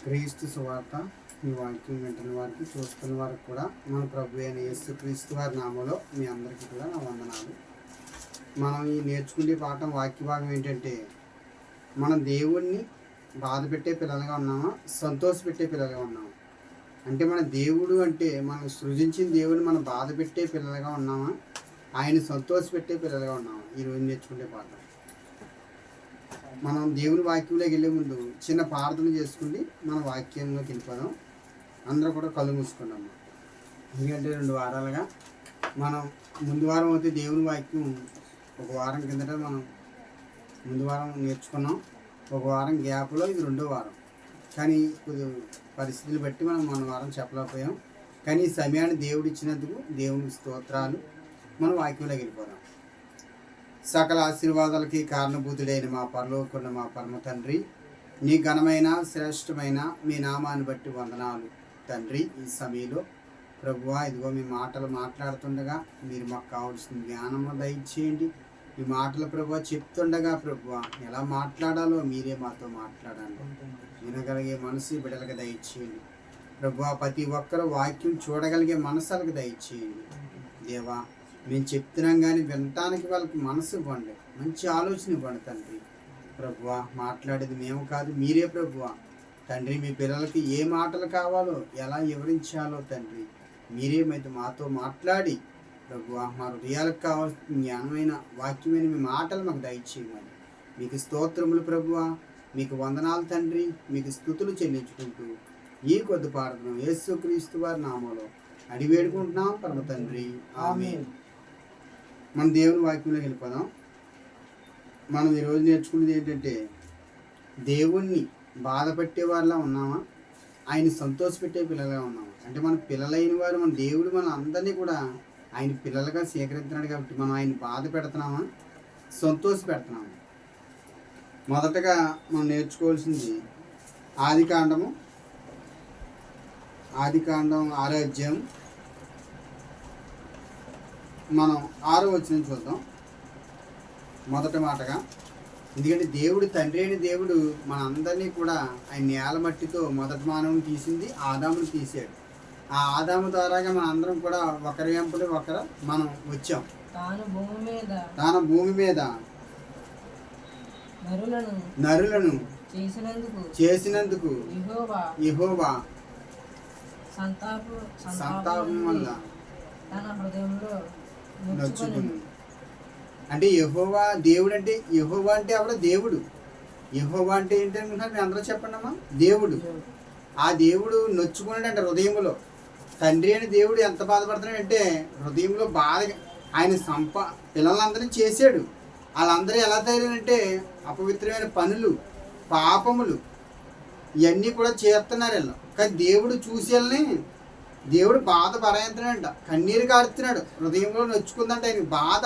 క్రీస్తు సువార్త ఈ వాక్యం వింటున్న వారికి చూస్తున్న వారికి కూడా మన ప్రభు అయిన యేసు క్రీస్తు వారి నామంలో మీ అందరికీ కూడా నా వందనాలు. మనం ఈ నేర్చుకునే పాఠం వాక్య భాగం ఏంటంటే, మనం దేవుణ్ణి బాధ పెట్టే పిల్లలుగా ఉన్నామా, సంతోష పెట్టే పిల్లలుగా ఉన్నామా? అంటే మన దేవుడు అంటే మనం సృజించిన దేవుడిని మనం బాధ పెట్టే పిల్లలుగా ఉన్నామా, ఆయన సంతోష పెట్టే పిల్లలుగా ఉన్నామా? ఈరోజు నేర్చుకునే పాఠం. మనం దేవుని వాక్యంలోకి వెళ్ళే ముందు చిన్న ప్రార్థన చేసుకుంటే మన వాక్యంలోకి వెళ్ళిపోదాం. అందరూ కూడా కళ్ళు మూసుకున్నాము. ఎందుకంటే 2 వారాలుగా మనం ముందు వారం అయితే దేవుని వాక్యం ఒక వారం కిందట మనం ముందు వారం నేర్చుకున్నాం. ఒక వారం గ్యాప్లో ఇది 2వ వారం. కానీ కొద్ది పరిస్థితులు బట్టి మనం మన వారం చెప్పలేకపోయాం. కానీ ఈ సమయాన్ని దేవుడు ఇచ్చినందుకు దేవునికి స్తోత్రాలు. మనం వాక్యంలోకి వెళ్ళిపోదాం. సకల ఆశీర్వాదాలకి కారణభూతుడైన మా పరలోకమున్న మా పరమ తండ్రి, నీ ఘనమైన శ్రేష్టమైన మీ నామాన్ని బట్టి వందనాలు తండ్రి. ఈ సమయంలో ప్రభువా, ఇదిగో మీ మాటలు మాట్లాడుతుండగా మీరు మాకు కావాల్సిన జ్ఞానము దయచేయండి. ఈ మాటలు ప్రభువా చెప్తుండగా ప్రభువా ఎలా మాట్లాడాలో మీరే మాతో మాట్లాడండి. వినగలిగే మనసు బిడ్డలకు దయచేయండి ప్రభువా. ప్రతి ఒక్కరు వాక్యం చూడగలిగే మనసులకు దయచేయండి దేవా. మేము చెప్తున్నాం కానీ వినటానికి వాళ్ళకి మనసు ఇవ్వండి, మంచి ఆలోచన ఇవ్వండి తండ్రి. ప్రభువా మాట్లాడేది మేము కాదు, మీరే ప్రభువా తండ్రి. మీ పిల్లలకి ఏ మాటలు కావాలో ఎలా వివరించాలో తండ్రి మీరే మాతో మాట్లాడి ప్రభువా మా హృదయాలకు కావాల్సిన జ్ఞానమైన వాక్యమైన మీ మాటలు మాకు దయచేయమని మీకు స్తోత్రములు ప్రభువా. మీకు వందనాలు తండ్రి. మీకు స్తుతులు చెల్లించుకుంటూ ఈ కొద్ది ప్రార్థన యేసుక్రీస్తు వారి నామంలో అడిగి వేడుకుంటున్నాం పరమ తండ్రి, ఆమేన్. మన దేవుని వాక్యంలోకి వెళ్ళిపోదాం. మనం ఈరోజు నేర్చుకునేది ఏంటంటే, దేవుణ్ణి బాధ పెట్టే వాళ్ళ ఉన్నామా, ఆయన సంతోషపెట్టే పిల్లలుగా ఉన్నామా? అంటే మన పిల్లలైన వారు, మన దేవుడు మన అందరినీ కూడా ఆయన పిల్లలుగా స్వీకరించినాడు కాబట్టి మనం ఆయన బాధ పెడుతున్నామా, సంతోష పెడుతున్నామా? మొదటగా మనం నేర్చుకోవాల్సింది ఆదికాండం 6వ అధ్యాయం మనం 6వ వచనం చూద్దాం. మొదటి మాటగా, ఎందుకంటే దేవుడు తండ్రి అయిన దేవుడు మన అందరినీ కూడా ఆయన నేల మట్టితో మొదటి మానవుని తీసింది ఆదామును తీసాడు. ఆ ఆదాము ద్వారాగా మన అందరం కూడా ఒకరి వెంపటి ఒకరు మనం వచ్చాం. తాను భూమి మీద నరులను చేసినందుకు యెహోవా సంతాపం వల్ల నచ్చుకుని. అంటే యెహోవా దేవుడు అంటే, యెహోవా అంటే ఆవిడ దేవుడు. యెహోవా అంటే ఏంటనుకుంటున్నారు మీరు అందరూ చెప్పండి అమ్మా? దేవుడు. ఆ దేవుడు నొచ్చుకున్నాడు అంటే హృదయంలో. తండ్రి అని దేవుడు ఎంత బాధపడుతున్నాడంటే హృదయంలో బాధ. ఆయన పిల్లలందరినీ చేశాడు. వాళ్ళందరూ ఎలా తయారంటే అపవిత్రమైన పనులు, పాపములు ఇవన్నీ కూడా చేస్తున్నారు వీళ్ళు. కానీ దేవుడు చూసి వెళ్ళని దేవుడు బాధ పరాయంతున్నాడంట, కన్నీరు కారుతున్నాడు, హృదయంలో నొచ్చుకుందంట ఆయనకి బాధ.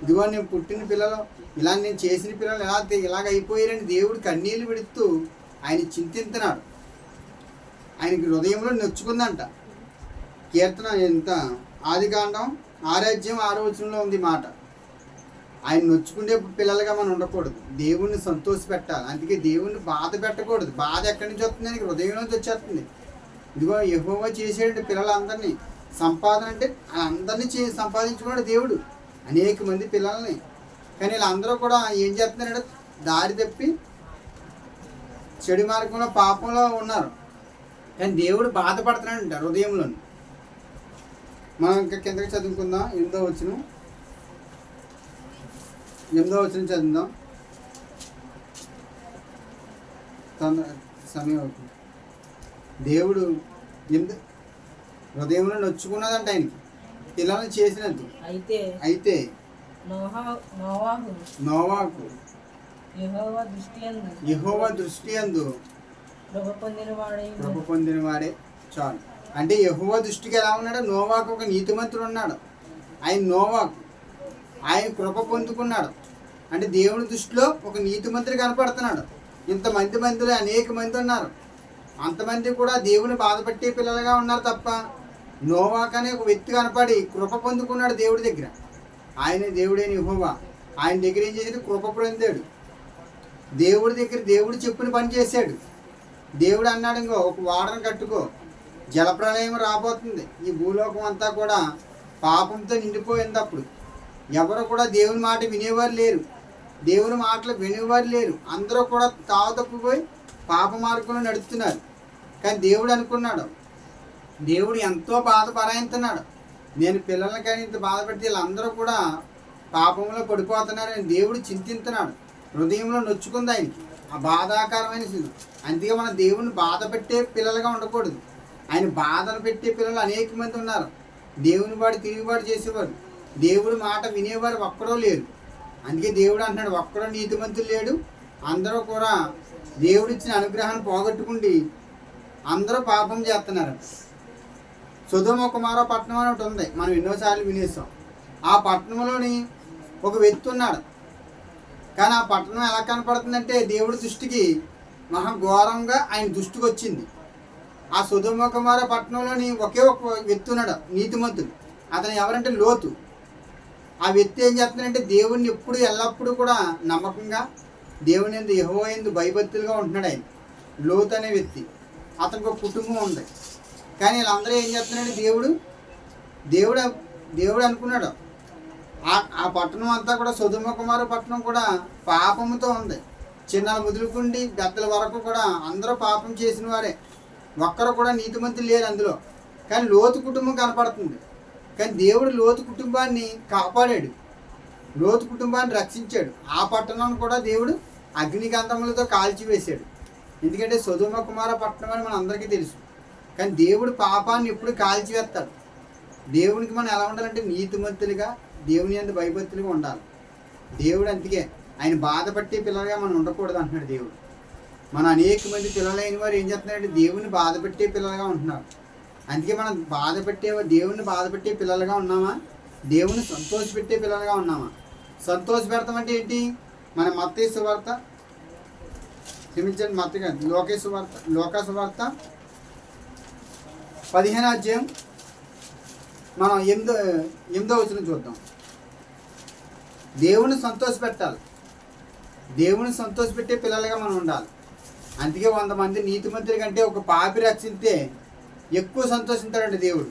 ఇదిగో నేను పుట్టిన పిల్లలు ఇలా, నేను చేసిన పిల్లలు ఇలాగ అయిపోయారని దేవుడు కన్నీళ్ళు విడుతూ ఆయన చింతిస్తున్నాడు. ఆయనకి హృదయంలో నొచ్చుకుందంట. కీర్తన ఎంత ఆదికాండం 6వ అధ్యాయం 6వ వచనంలో ఉంది మాట. ఆయన నొచ్చుకునే పిల్లలుగా మనం ఉండకూడదు, దేవుణ్ణి సంతోష పెట్టాలి. అందుకే దేవుణ్ణి బాధ పెట్టకూడదు. బాధ ఎక్కడి నుంచి వస్తుంది? ఆయనకి హృదయం నుంచి వచ్చేస్తుంది. ఇదిగో యెహోవా చేసేటంటే పిల్లలందరినీ సంపాదన అంటే అందరినీ సంపాదించుకున్నాడు దేవుడు, అనేక మంది పిల్లల్ని. కానీ వీళ్ళందరూ కూడా ఏం చేస్తున్నారంటే దారి తప్పి చెడు మార్గంలో పాపంలో ఉన్నారు. కానీ దేవుడు బాధపడుతున్నాడంట హృదయంలో. మనం ఇంకా కిందకి చదువుకుందాం. 8వ వచనం చదువుదాం. సమయం అవుతుంది. దేవుడు హృదయంలో నొచ్చుకున్నదంట ఆయనకి పిల్లల్ని చేసినట్టు. అయితే నోవాకు యెహోవా దృష్టి యందు కృప పొందినవాడే చాలు. అంటే యెహోవా దృష్టికి ఎలా ఉన్నాడు? నోవాకు ఒక నీతిమంతుడు ఉన్నాడు. ఆయన కృప పొందుకున్నాడు. అంటే దేవుని దృష్టిలో ఒక నీతిమంతుడు కనపడుతున్నాడు. మందిలో అనేక మంది ఉన్నారు. అంతమంది కూడా దేవుని బాధపట్టే పిల్లలుగా ఉన్నారు తప్ప నోవాకు అనే ఒక వ్యక్తి కనపడి కృప పొందుకున్నాడు దేవుడి దగ్గర. ఆయన దేవుడైన యెహోవా ఆయన దగ్గర ఏం చేసేది? కృప పొందాడు. దేవుడి దగ్గర దేవుడు చెప్పిన పని చేశాడు. దేవుడు అన్నాడు, ఇంకో ఒక ఓడను కట్టుకో, జలప్రళయం రాబోతుంది, ఈ భూలోకం అంతా కూడా పాపంతో నిండిపోయింది. అప్పుడు ఎవరు కూడా దేవుని మాట వినేవారు లేరు, దేవుని మాటలు వినేవారు లేరు. అందరూ కూడా తావు తప్పిపోయి పాప మార్గంలో నడుస్తున్నారు. కానీ దేవుడు అనుకున్నాడు, దేవుడు ఎంతో బాధపరాయించున్నాడు, నేను పిల్లల్ని కానీ ఇంత బాధపెడితే వీళ్ళందరూ కూడా పాపంలో పడిపోతున్నారని దేవుడు చింతిస్తున్నాడు. హృదయంలో నొచ్చుకుంది ఆయనకి ఆ బాధాకరమైన స్థితి. అందుకే మన దేవుని బాధ పెట్టే పిల్లలుగా ఉండకూడదు. ఆయన బాధను పెట్టే పిల్లలు అనేక మంది ఉన్నారు. దేవుని వాడు తిరుగుబాటు చేసేవారు, దేవుడి మాట వినేవారు ఒక్కడో లేరు. అందుకే దేవుడు అంటున్నాడు, ఒక్కడో నీతిమంతులు లేడు, అందరూ కూడా దేవుడిచ్చిన అనుగ్రహాన్ని పోగొట్టుకుండి అందరూ పాపం చేస్తున్నారు. సొదొమ కుమార పట్టణం అని ఒకటి ఉంది, మనం ఎన్నోసార్లు వినేసాం. ఆ పట్టణంలోని ఒక వ్యక్తి ఉన్నాడు. కానీ ఆ పట్టణం ఎలా కనపడుతుందంటే దేవుడి దృష్టికి మహాఘోరంగా ఆయన దృష్టికి వచ్చింది. ఆ సొదొమ కుమార పట్టణంలోని ఒకే ఒక వ్యక్తి ఉన్నాడు, నీతిమంతుడు. అతను ఎవరంటే లోతు. ఆ వ్యక్తి ఏం చేస్తున్నాడంటే దేవుడిని ఎప్పుడు ఎల్లప్పుడూ కూడా నమ్మకంగా దేవుని యందు యెహోవా యందు భయభక్తులుగా ఉంటున్నాడు ఆయన. లోతు అనే వ్యక్తి, అతనికి ఒక కుటుంబం ఉంది. కానీ వీళ్ళందరూ ఏం చేస్తున్నాడు, దేవుడు అనుకున్నాడు ఆ పట్టణం అంతా కూడా సొదొమ కుమార పట్టణం కూడా పాపముతో ఉంది. చిన్నలు ముదులుకుండి పెద్దల వరకు కూడా అందరూ పాపం చేసిన వారే, ఒక్కరు కూడా నీతిమంతులు లేరు అందులో. కానీ లోతు కుటుంబం కనపడుతుంది. కానీ దేవుడు లోతు కుటుంబాన్ని కాపాడాడు, లోతు కుటుంబాన్ని రక్షించాడు. ఆ పట్టణాన్ని కూడా దేవుడు అగ్నిగంధములతో కాల్చివేశాడు. ఎందుకంటే సొదొమ కుమార పట్టణం అని మన అందరికీ తెలుసు. కానీ దేవుడు పాపాన్ని ఎప్పుడు కాల్చివేస్తాడు. దేవునికి మనం ఎలా ఉండాలంటే నీతిమంతులుగా దేవుని యందు భయభక్తులుగా ఉండాలి. దేవుడు అందుకే ఆయన బాధపట్టే పిల్లలుగా మనం ఉండకూడదు అంటున్నాడు దేవుడు. మన అనేక మంది పిల్లలైన వారు ఏం చేస్తున్నారంటే దేవుని బాధపెట్టే పిల్లలుగా ఉంటున్నారు. అందుకే మనం దేవుని బాధపెట్టే పిల్లలుగా ఉన్నామా, దేవుని సంతోషపెట్టే పిల్లలుగా ఉన్నామా? సంతోషపెడతాం అంటే ఏంటి? మన మత్తయి సువార్త క్షమించండి, మత్తయి కాదు, లోకా సువార్త 15వ అధ్యాయం మనం 8వ వచనం చూద్దాం. దేవుని సంతోషపెట్టాలి, దేవుని సంతోషపెట్టే పిల్లలుగా మనం ఉండాలి. అందుకే 100 మంది నీతిమంతుల కంటే ఒక పాపి రక్షిస్తే ఎక్కువ సంతోషిస్తాడండి దేవుడు.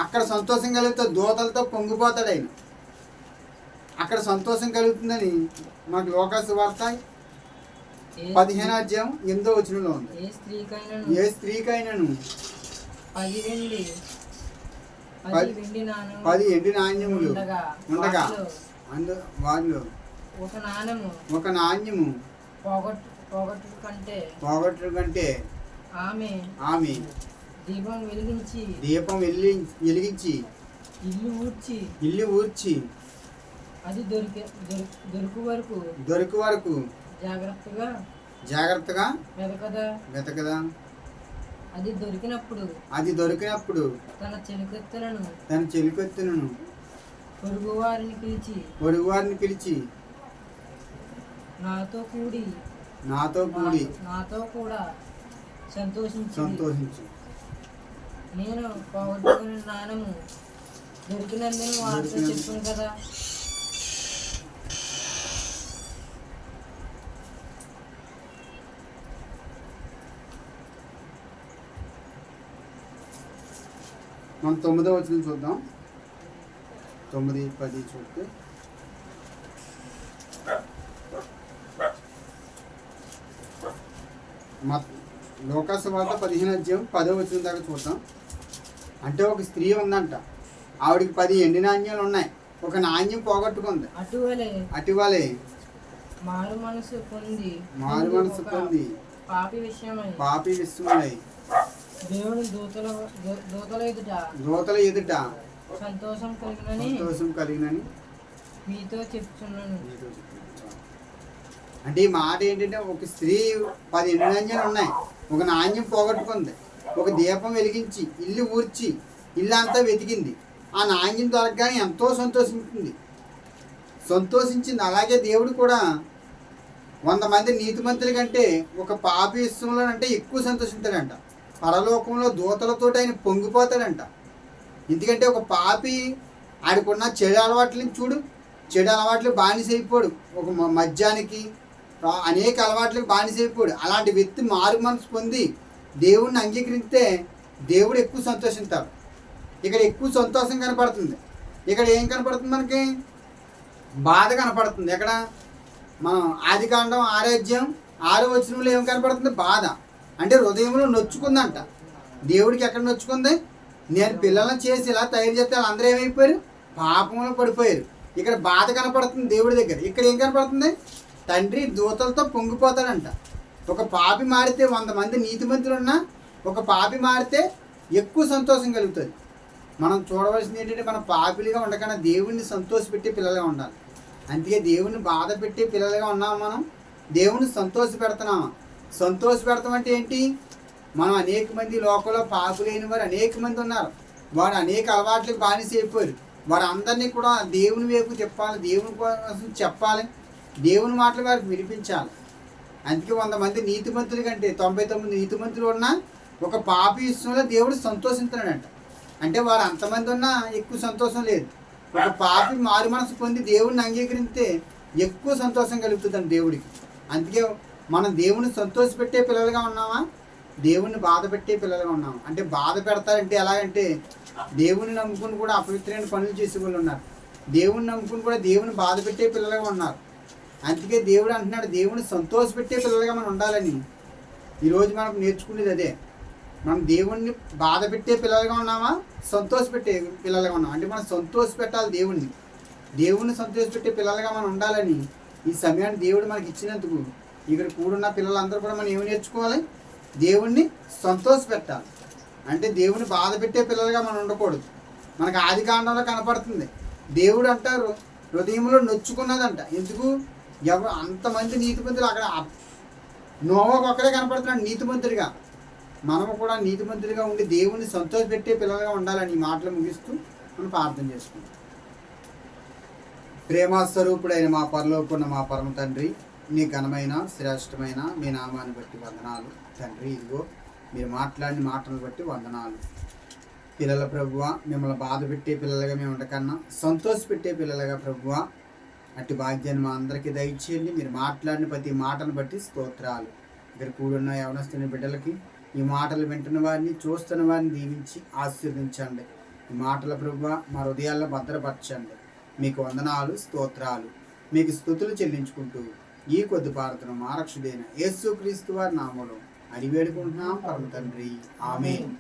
అక్కడ సంతోషం కలిగితే దూతలతో పొంగిపోతాడు ఆయన. అక్కడ సంతోషం కలుగుతుందని మనకు లోకా సువార్త 15వ అధ్యాయం 8వ వచనంలో ఉంది. ఏ స్త్రీకైనాను 10 వెండి నాణ్యములు ఉండగా వాళ్ళు ఒక నాణ్యము పోగొట్టు కంటే ఆమె దీపం వెలిగించి ఇల్లు ఊడ్చి అది దొరికి వరకు జాగ్రత్తగా వెతకదా. అది దొరికినప్పుడు తన చెలికత్తెలను పొరుగువారిని పిలిచి నాతో కూడా సంతోషించు, నేను పోగొట్టుకున్న నాణము దొరికినందుకు వారితో చెప్పాను కదా. మనం 9వ వచనం చూద్దాం. 9, 10 చూస్తే లోకా సువార్త 15వ అధ్యాయం 10వ వచనం దాకా చూద్దాం. అంటే ఒక స్త్రీ ఉందంట, ఆవిడికి 10 ఎండి నాణ్యాలు ఉన్నాయి, ఒక నాణ్యం పోగొట్టుకుంది. అటువలే మారు మనసు పొంది పాపి విషయమై దేవుని దూతల ఎదుట సంతోషం కలిగినని మీతో చెప్తున్నాను. అంటే ఈ మాట ఏంటంటే, ఒక స్త్రీ 10 ఎండి నాణ్యాలు ఉన్నాయి, ఒక నాణ్యం పోగొట్టుకుంది, ఒక దీపం వెలిగించి ఇల్లు ఊడ్చి ఇల్లంతా వెతికింది. ఆ నాణ్యం దొరకగానే ఎంతో సంతోషించింది. అలాగే దేవుడు కూడా 100 మంది నీతిమంతుల కంటే ఒక పాపి విషయంలో అంటే ఎక్కువ సంతోషిస్తాడంట. పరలోకంలో దూతలతో ఆయన పొంగిపోతాడంట. ఎందుకంటే ఒక పాపి ఆడికున్న చెడు అలవాట్లని చూడు, చెడు అలవాట్లు బానిసైపోడు. ఒక మద్యానికి, అనేక అలవాట్లకు బానిసైపోయాడు. అలాంటి వ్యక్తి మారు మనసు పొంది దేవుణ్ణి అంగీకరిస్తే దేవుడు ఎక్కువ సంతోషిస్తాడు. ఇక్కడ ఎక్కువ సంతోషం కనపడుతుంది. ఇక్కడ ఏం కనపడుతుంది? మనకి బాధ కనపడుతుంది. ఎక్కడ మనం ఆదికాండం 6వ వచనంలో ఏం కనపడుతుంది? బాధ. అంటే హృదయంలో నొచ్చుకుందంట. దేవుడికి ఎక్కడ నొచ్చుకుంది? నేను పిల్లలను చేసి ఇలా తయారు చేస్తే వాళ్ళందరూ ఏమైపోయారు? పాపంలో పడిపోయారు. ఇక్కడ బాధ కనపడుతుంది దేవుడి దగ్గర. ఇక్కడ ఏం కనపడుతుంది? తండ్రి దూతలతో పొంగిపోతాడంట. ఒక పాపి మారితే 100 మంది నీతిమంతులు ఉన్నా ఒక పాపి మారితే ఎక్కువ సంతోషం కలుగుతుంది. మనం చూడవలసింది ఏంటంటే, మన పాపిలుగా ఉండకుండా దేవుణ్ణి సంతోషపెట్టే పిల్లలుగా ఉండాలి. అందుకే దేవుణ్ణి బాధ పెట్టే పిల్లలుగా ఉన్నామా? మనం దేవుణ్ణి సంతోష పెడుతున్నామా? సంతోష పెడతాం అంటే ఏంటి? మనం అనేక మంది లోకంలో పాపులైన వారు అనేక మంది ఉన్నారు. వారు అనేక అలవాట్లకు బానిస అయిపోయారు. వారు అందరినీ కూడా దేవుని వైపు చెప్పాలి, దేవుని కోసం చెప్పాలి, దేవుని మాటలు వారికి వినిపించాలి. అందుకే 100 మంది నీతిమంతుల కంటే 99 నీతిమంతులు ఉన్నా ఒక పాపి విషయంలో దేవుడు సంతోషిస్తున్నాడంట. అంటే వారు అంతమంది ఉన్నా ఎక్కువ సంతోషం లేదు. ఒక పాపి మారు మనసు పొంది దేవుడిని అంగీకరిస్తే ఎక్కువ సంతోషం కలుగుతుందండి దేవుడికి. అందుకే మనం దేవుని సంతోషపెట్టే పిల్లలుగా ఉన్నామా? దేవుణ్ణి బాధ పెట్టే పిల్లలుగా ఉన్నాము. అంటే బాధ పెడతారంటే ఎలాగంటే, దేవుని నమ్ముకుని కూడా అపవిత్రమైన పనులు చేసే వాళ్ళు ఉన్నారు. దేవుని నమ్ముకుని కూడా దేవుని బాధ పెట్టే పిల్లలుగా ఉన్నారు. అందుకే దేవుడు అంటున్నాడు, దేవుని సంతోషపెట్టే పిల్లలుగా మనం ఉండాలని. ఈరోజు మనం నేర్చుకునేది అదే. మనం దేవుణ్ణి బాధ పెట్టే పిల్లలుగా ఉన్నామా? సంతోషపెట్టే పిల్లలుగా ఉన్నాం. అంటే మనం సంతోష పెట్టాలి దేవుణ్ణి. దేవుణ్ణి సంతోషపెట్టే పిల్లలుగా మనం ఉండాలని ఈ సమయాన్ని దేవుడు మనకి ఇచ్చినందుకు ఇక్కడ కూడున్న పిల్లలందరూ కూడా మనం ఏమి నేర్చుకోవాలి? దేవుణ్ణి సంతోష పెట్టాలి. అంటే దేవుని బాధ పెట్టే పిల్లలుగా మనం ఉండకూడదు. మనకు ఆదికాండంలో కనపడుతుంది. దేవుడు అంటారు హృదయంలో నొచ్చుకున్నదంట. ఎందుకు? అంతమంది నీతిమంతులు అక్కడ నోవాకు ఒక్కడే కనపడుతున్నాడు నీతిమంతుడిగా. మనము కూడా నీతిమంతుడిగా ఉండి దేవుణ్ణి సంతోషపెట్టే పిల్లలుగా ఉండాలని ఈ మాటలు ముగిస్తూ మనం ప్రార్థన చేసుకుంటాం. ప్రేమస్వరూపుడైన మా పరలోకున్న మా పరమ తండ్రి, నీ ఘనమైన శ్రేష్టమైన మీ నామాన్ని బట్టి వందనాలు తండ్రి. ఇదిగో మీరు మాట్లాడిన మాటలను బట్టి వందనాలు. పిల్లల ప్రభువా, మిమ్మల్ని బాధ పెట్టే పిల్లలుగా మేము ఉండకన్నా సంతోష పెట్టే పిల్లలుగా ప్రభువా అట్టి భాగ్యాన్ని మా అందరికీ దయచేయండి. మీరు మాట్లాడిన ప్రతి మాటను బట్టి స్తోత్రాలు. ఇక్కడ కూడున్న యవనస్తుని బిడ్డలకి ఈ మాటలు వింటున్న వారిని, చూస్తున్న వారిని దీవించి ఆశీర్వదించండి. ఈ మాటల ప్రభువా మా హృదయాల్లో భద్రపరచండి. మీకు వందనాలు, స్తోత్రాలు, మీకు స్తుతులు చెల్లించుకుంటూ ఈ కొద్ది ప్రార్థన మా రక్షకుడైన యేసుక్రీస్తు వారి నామములో అడిగి వేడుకుంటున్నాం పరమ తండ్రి. ఆమేన్.